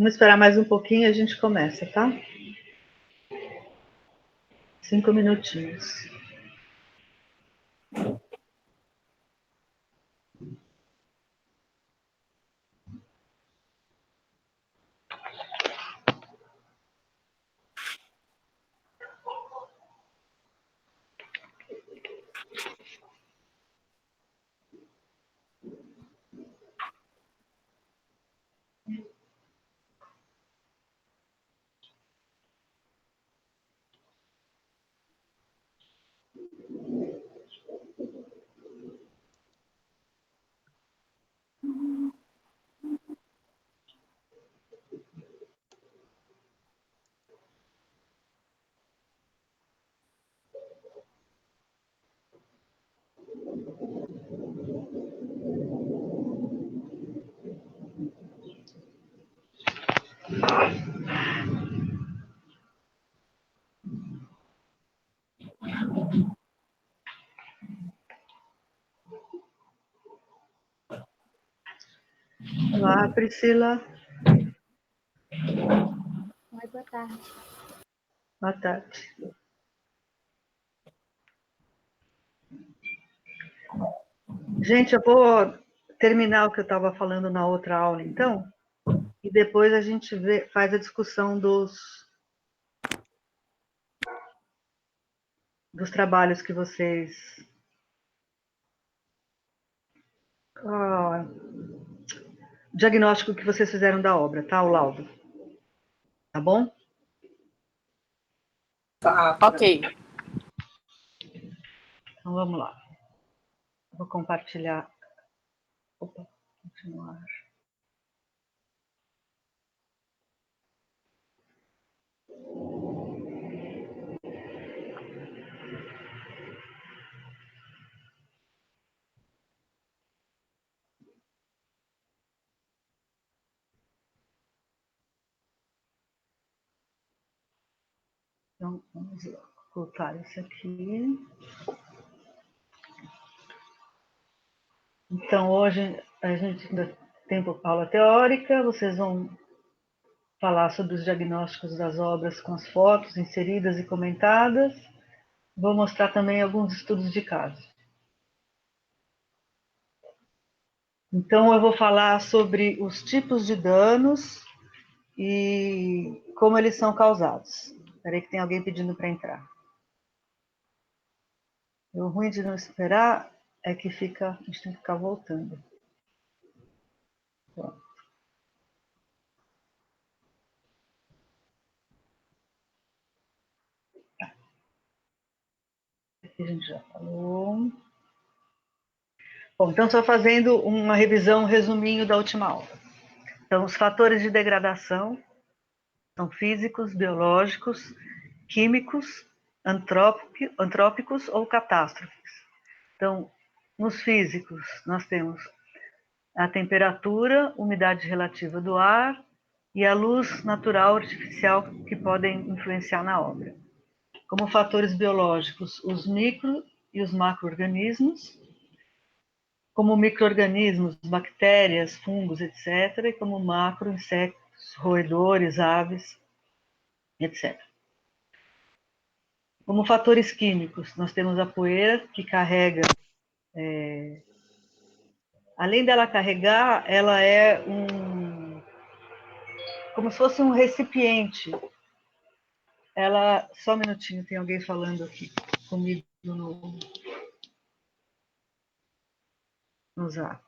Vamos esperar mais um pouquinho e a gente começa, tá? 5 minutinhos. Olá, Priscila. Oi, boa tarde. Boa tarde. Gente, eu vou terminar o que eu estava falando na outra aula, então, e depois a gente faz a discussão dos trabalhos que vocês... diagnóstico que vocês fizeram da obra, tá? O laudo. Tá bom? Ok. Então, vamos lá. Vou compartilhar. Opa, continuar. Então, vamos lá. Colocar isso aqui. Então, hoje a gente ainda tem aula teórica, vocês vão falar sobre os diagnósticos das obras com as fotos inseridas e comentadas. Vou mostrar também alguns estudos de caso. Então, eu vou falar sobre os tipos de danos e como eles são causados. Espera aí que tem alguém pedindo para entrar. O ruim de não esperar é que a gente tem que ficar voltando. Pronto. Aqui a gente já falou. Bom, então, só fazendo uma revisão, um resuminho da última aula. Então, os fatores de degradação são físicos, biológicos, químicos, antrópicos ou catástrofes. Então, nos físicos, nós temos a temperatura, umidade relativa do ar e a luz natural artificial que podem influenciar na obra. Como fatores biológicos, os micro e os macro-organismos, como micro-organismos, bactérias, fungos, etc., e como macro, insetos, roedores, aves, etc. Como fatores químicos, nós temos a poeira, que carrega... além dela carregar, ela é como se fosse um recipiente. Ela... Só um minutinho, tem alguém falando aqui comigo no Zap.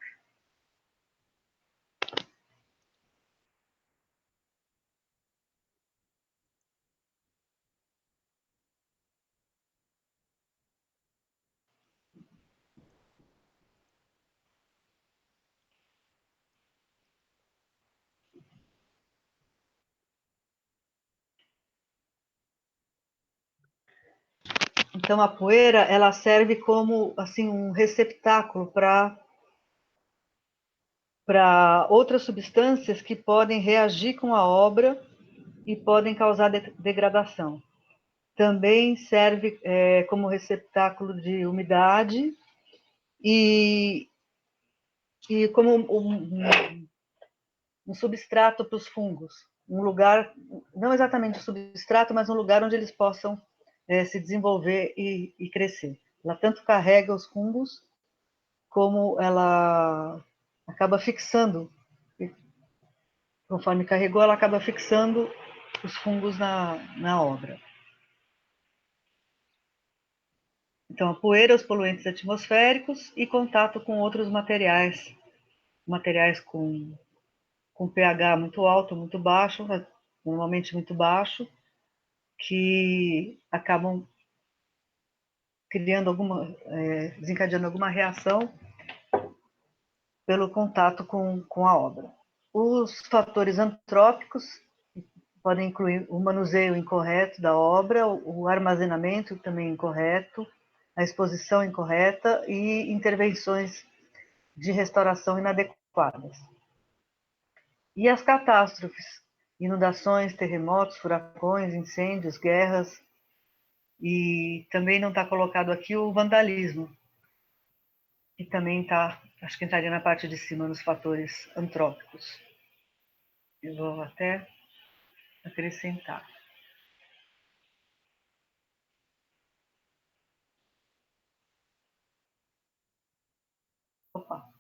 Então, a poeira, ela serve como assim, um receptáculo para outras substâncias que podem reagir com a obra e podem causar degradação. Também serve como receptáculo de umidade e como um substrato para os fungos, um lugar, não exatamente um substrato, mas um lugar onde eles possam se desenvolver e crescer. Ela tanto carrega os fungos, como ela acaba fixando, conforme carregou, ela acaba fixando os fungos na obra. Então, a poeira, os poluentes atmosféricos e contato com outros materiais com pH muito alto, muito baixo, normalmente muito baixo, que acabam desencadeando alguma reação pelo contato com a obra. Os fatores antrópicos podem incluir o manuseio incorreto da obra, o armazenamento também incorreto, a exposição incorreta e intervenções de restauração inadequadas. E as catástrofes, inundações, terremotos, furacões, incêndios, guerras, e também não está colocado aqui o vandalismo, que também está, acho que entraria na parte de cima, nos fatores antrópicos. Eu vou até acrescentar. Opa.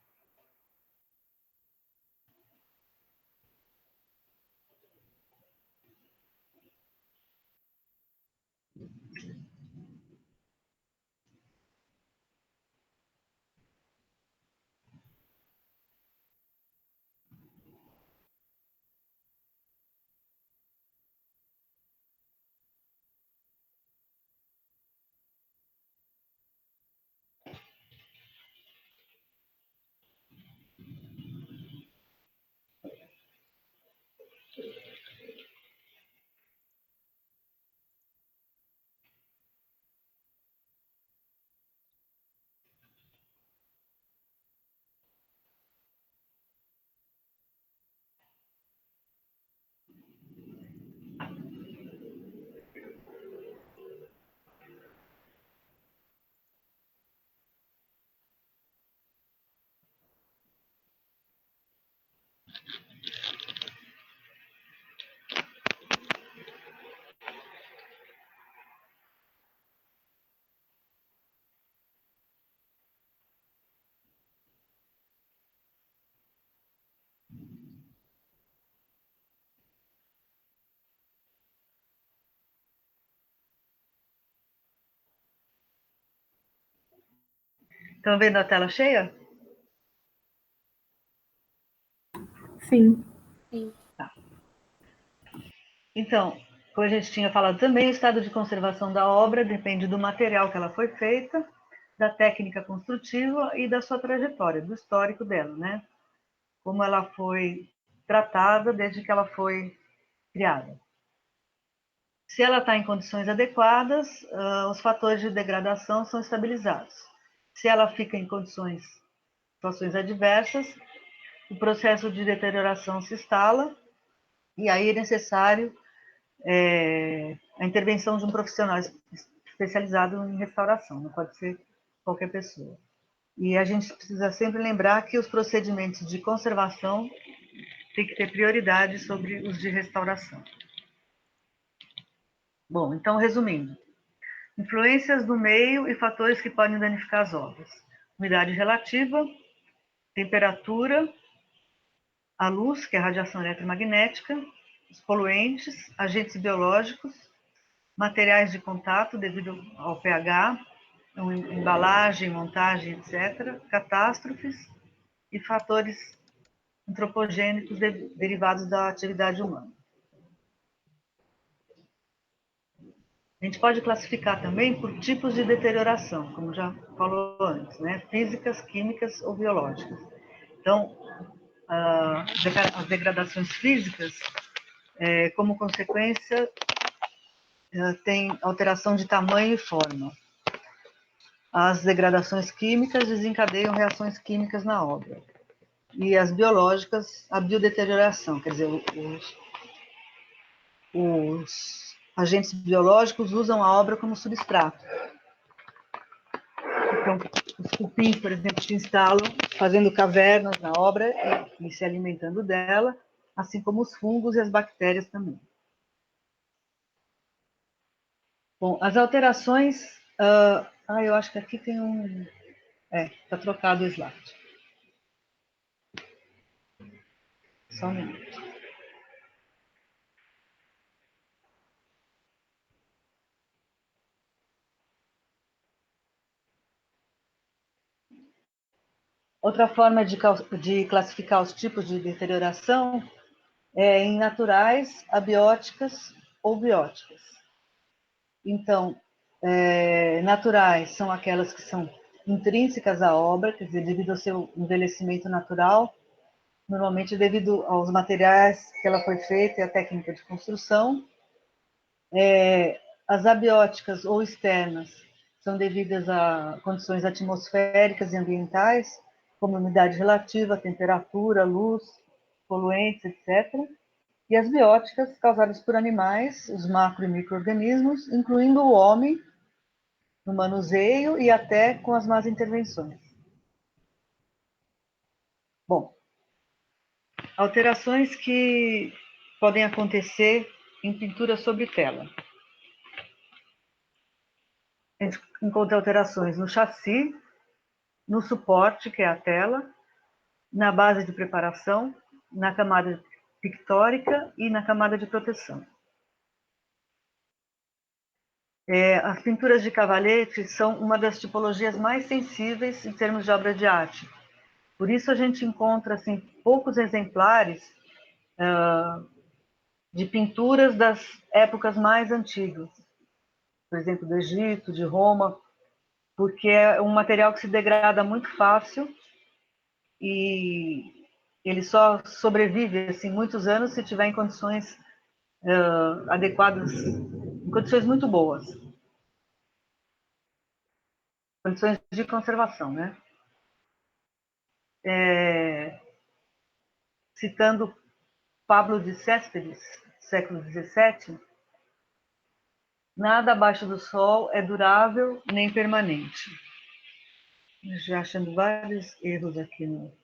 Estão vendo a tela cheia? Sim. Tá. Então, como a gente tinha falado também, o estado de conservação da obra depende do material que ela foi feita, da técnica construtiva e da sua trajetória, do histórico dela, né? Como ela foi tratada desde que ela foi criada. Se ela está em condições adequadas, os fatores de degradação são estabilizados. Se ela fica em situações adversas, o processo de deterioração se instala e aí é necessário a intervenção de um profissional especializado em restauração, não pode ser qualquer pessoa. E a gente precisa sempre lembrar que os procedimentos de conservação têm que ter prioridade sobre os de restauração. Bom, então, resumindo, influências do meio e fatores que podem danificar as obras. Umidade relativa, temperatura, a luz, que é a radiação eletromagnética, os poluentes, agentes biológicos, materiais de contato devido ao pH, embalagem, montagem, etc., catástrofes e fatores antropogênicos derivados da atividade humana. A gente pode classificar também por tipos de deterioração, como já falou antes, né? Físicas, químicas ou biológicas. Então, as degradações físicas, como consequência, tem alteração de tamanho e forma. As degradações químicas desencadeiam reações químicas na obra. E as biológicas, a biodeterioração, quer dizer, os agentes biológicos usam a obra como substrato. Então, os cupins, por exemplo, se instalam fazendo cavernas na obra e se alimentando dela, assim como os fungos e as bactérias também. Bom, as alterações... eu acho que aqui tem um... está trocado o slide. Só um minuto. Outra forma de classificar os tipos de deterioração é em naturais, abióticas ou bióticas. Então, naturais são aquelas que são intrínsecas à obra, quer dizer, devido ao seu envelhecimento natural, normalmente devido aos materiais que ela foi feita e à técnica de construção. As abióticas ou externas são devidas a condições atmosféricas e ambientais, como umidade relativa, temperatura, luz, poluentes, etc. E as bióticas, causadas por animais, os macro e micro-organismos, incluindo o homem, no manuseio e até com as más intervenções. Bom, alterações que podem acontecer em pintura sobre tela. A gente encontra alterações no chassi, no suporte, que é a tela, na base de preparação, na camada pictórica e na camada de proteção. As pinturas de cavalete são uma das tipologias mais sensíveis em termos de obra de arte. Por isso a gente encontra assim, poucos exemplares de pinturas das épocas mais antigas, por exemplo, do Egito, de Roma, porque é um material que se degrada muito fácil e ele só sobrevive assim, muitos anos se tiver em condições adequadas, em condições muito boas, condições de conservação, né? Citando Pablo de Céspedes, século XVII, nada abaixo do sol é durável nem permanente. Já achando vários erros aqui no...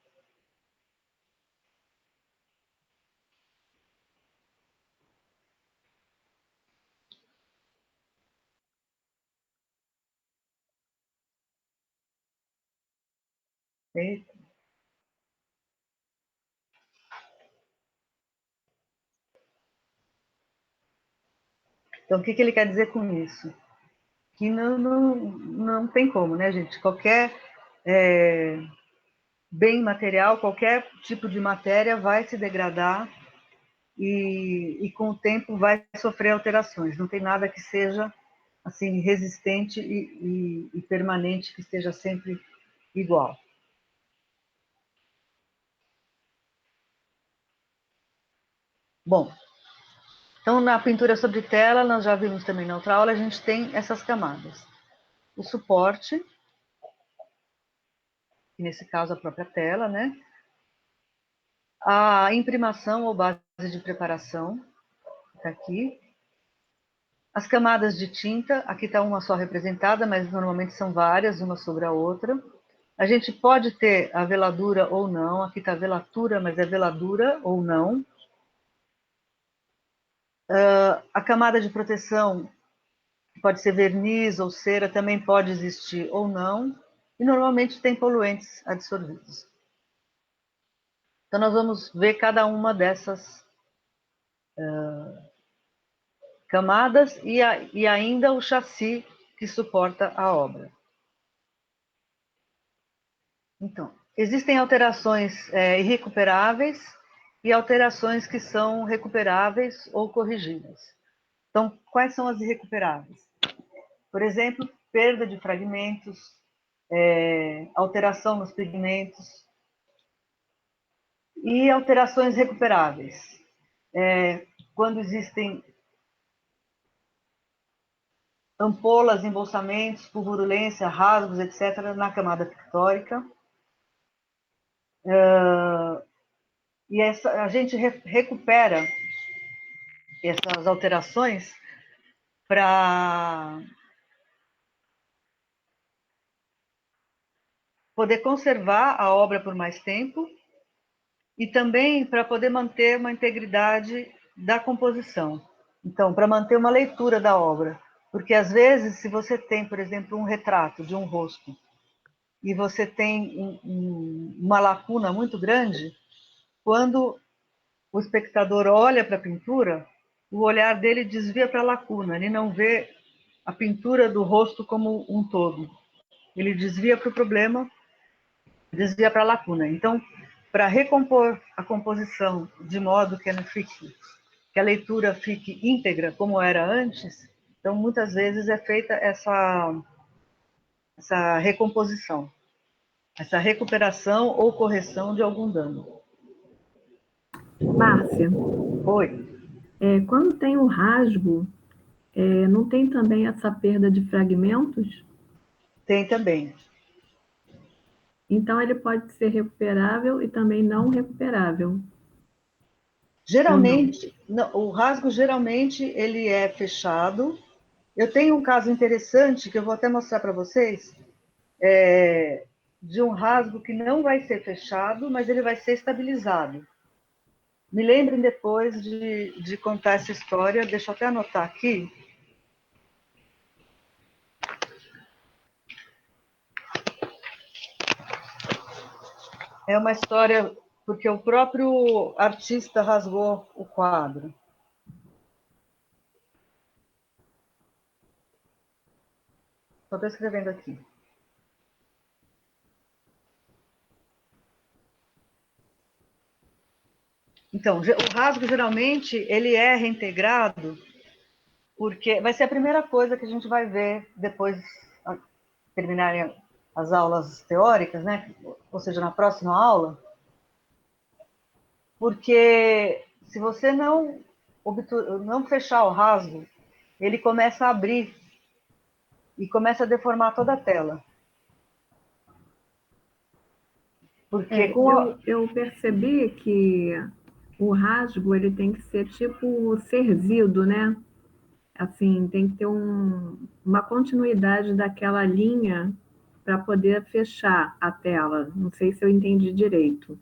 Então, o que ele quer dizer com isso? Que não tem como, né, gente? Qualquer bem material, qualquer tipo de matéria vai se degradar e com o tempo vai sofrer alterações. Não tem nada que seja assim resistente e permanente, que esteja sempre igual. Bom, então na pintura sobre tela, nós já vimos também na outra aula, a gente tem essas camadas. O suporte, que nesse caso a própria tela, né? A imprimação ou base de preparação, está aqui. As camadas de tinta, aqui está uma só representada, mas normalmente são várias, uma sobre a outra. A gente pode ter a veladura ou não, aqui está velatura, mas é veladura ou não. A camada de proteção, que pode ser verniz ou cera, também pode existir ou não. E normalmente tem poluentes adsorvidos. Então nós vamos ver cada uma dessas camadas e ainda o chassi que suporta a obra. Então, existem alterações irrecuperáveis e alterações que são recuperáveis ou corrigidas. Então, quais são as irrecuperáveis? Por exemplo, perda de fragmentos, alteração nos pigmentos e alterações recuperáveis. Quando existem ampolas, embolsamentos, purulência, rasgos, etc., na camada pictórica. E a gente recupera essas alterações para poder conservar a obra por mais tempo e também para poder manter uma integridade da composição. Então, para manter uma leitura da obra. Porque, às vezes, se você tem, por exemplo, um retrato de um rosto e você tem uma lacuna muito grande, quando o espectador olha para a pintura, o olhar dele desvia para a lacuna, ele não vê a pintura do rosto como um todo. Ele desvia para o problema, desvia para a lacuna. Então, para recompor a composição de modo que que a leitura fique íntegra, como era antes, então muitas vezes é feita essa recomposição, essa recuperação ou correção de algum dano. Márcia, Oi. Quando tem o rasgo, não tem também essa perda de fragmentos? Tem também. Então, ele pode ser recuperável e também não recuperável, ou não? Geralmente, não, o rasgo geralmente ele é fechado. Eu tenho um caso interessante que eu vou até mostrar para vocês, de um rasgo que não vai ser fechado, mas ele vai ser estabilizado. Me lembrem depois de contar essa história, deixa eu até anotar aqui. É uma história porque o próprio artista rasgou o quadro. Só estou escrevendo aqui. Então, o rasgo geralmente ele é reintegrado porque vai ser a primeira coisa que a gente vai ver depois de terminarem as aulas teóricas, né? Ou seja, na próxima aula, porque se você não fechar o rasgo, ele começa a abrir e começa a deformar toda a tela. Porque Eu percebi que o rasgo ele tem que ser tipo cerzido, né? Assim, tem que ter uma continuidade daquela linha para poder fechar a tela. Não sei se eu entendi direito.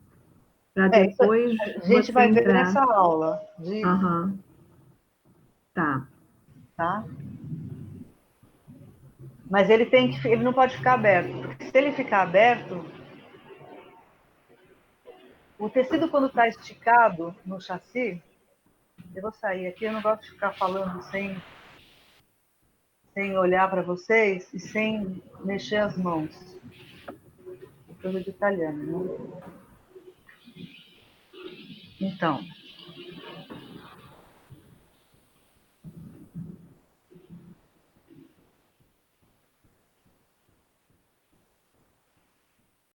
Para isso depois a gente você vai ver entrar. nessa aula, Aham, tá. tá? Mas ele não pode ficar aberto, porque se ele ficar aberto, o tecido quando está esticado no chassi, eu vou sair aqui, eu não gosto de ficar falando sem olhar para vocês e sem mexer as mãos. Coisa de italiano, né? Então,